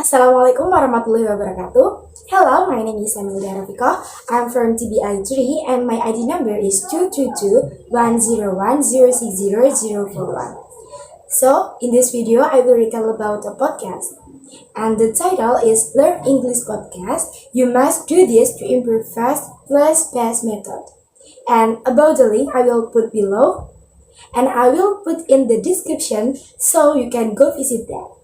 Assalamualaikum warahmatullahi wabarakatuh. Hello, my name is EMILDA ROFIQOH. I'm from TBI 3 and my ID number is 222-101-060-041. So, in this video, I will retell about a podcast. And the title is Learn English Podcast. You must do this to improve fast plus fast method. And about the link, I will put below. And I will put in the description so you can go visit that.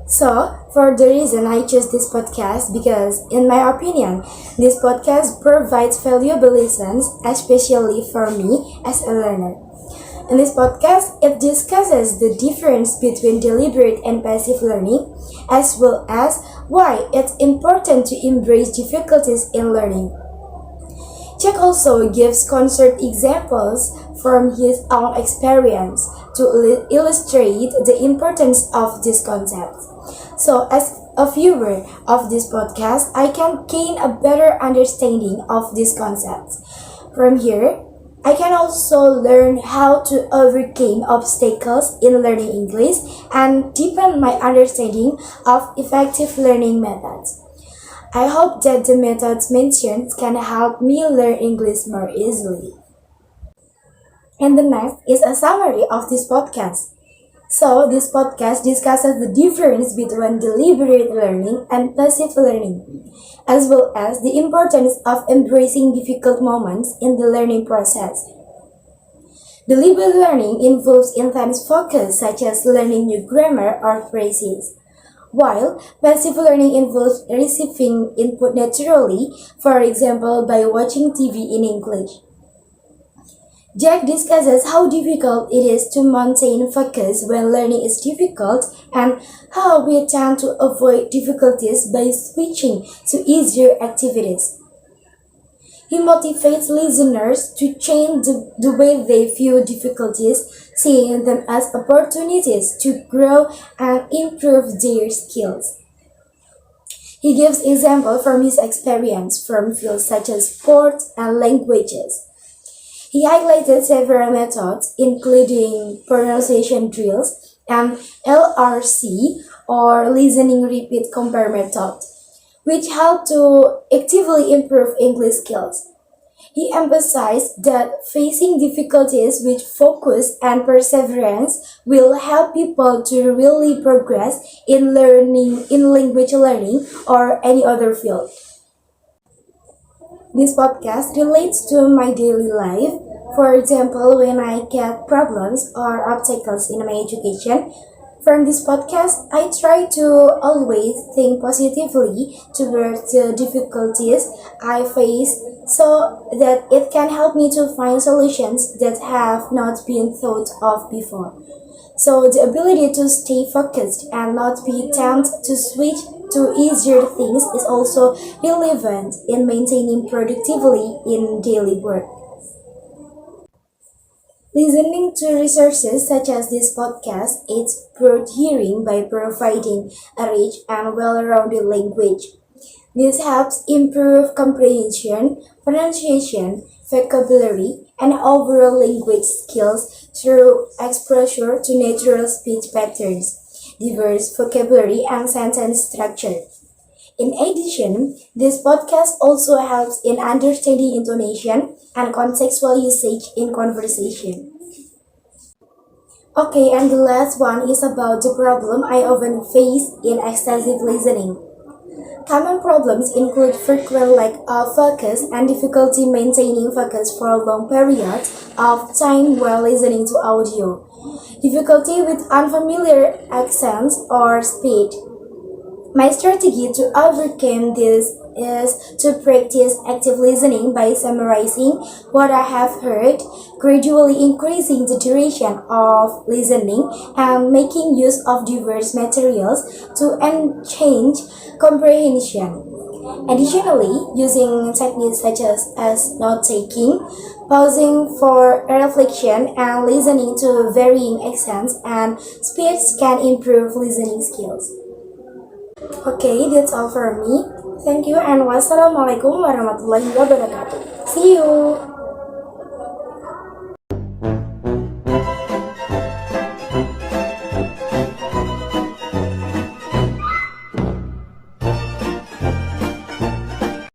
So, for the reason I chose this podcast because, in my opinion, this podcast provides valuable lessons, especially for me as a learner. In this podcast, it discusses the difference between deliberate and passive learning, as well as why it's important to embrace difficulties in learning. Jack also gives concrete examples from his own experience to illustrate the importance of this concept. So, as a viewer of this podcast, I can gain a better understanding of this concept. From here, I can also learn how to overcome obstacles in learning English and deepen my understanding of effective learning methods. I hope that the methods mentioned can help me learn English more easily. And the next is a summary of this podcast. So, this podcast discusses the difference between deliberate learning and passive learning, as well as the importance of embracing difficult moments in the learning process. Deliberate learning involves intense focus, such as learning new grammar or phrases, while passive learning involves receiving input naturally, for example, by watching TV in English. Jack discusses how difficult it is to maintain focus when learning is difficult and how we tend to avoid difficulties by switching to easier activities. He motivates listeners to change the way they view difficulties, seeing them as opportunities to grow and improve their skills. He gives examples from his experience from fields such as sports and languages. He highlighted several methods, including pronunciation drills and LRC, or listening repeat compare method, which help to actively improve English skills. He emphasized that facing difficulties with focus and perseverance will help people to really progress in language learning or any other field. This podcast relates to my daily life. For example, when I get problems or obstacles in my education, from this podcast, I try to always think positively towards the difficulties I face so that it can help me to find solutions that have not been thought of before. So the ability to stay focused and not be tempted to switch to easier things is also relevant in maintaining productivity in daily work. Listening to resources such as this podcast aids broad hearing by providing a rich and well-rounded language. This helps improve comprehension, pronunciation, vocabulary, and overall language skills through exposure to natural speech patterns, diverse vocabulary, and sentence structure. In addition, this podcast also helps in understanding intonation and contextual usage in conversation. Okay, and the last one is about the problem I often face in excessive listening. Common problems include frequent lack of focus and difficulty maintaining focus for long periods of time while listening to audio, difficulty with unfamiliar accents or speed. My strategy to overcome this is to practice active listening by summarizing what I have heard, gradually increasing the duration of listening, and making use of diverse materials to enhance comprehension. Additionally, using techniques such as note-taking, pausing for reflection, and listening to varying accents and speeds can improve listening skills. Okay, that's all for me. Thank you and wassalamualaikum warahmatullahi wabarakatuh. See you!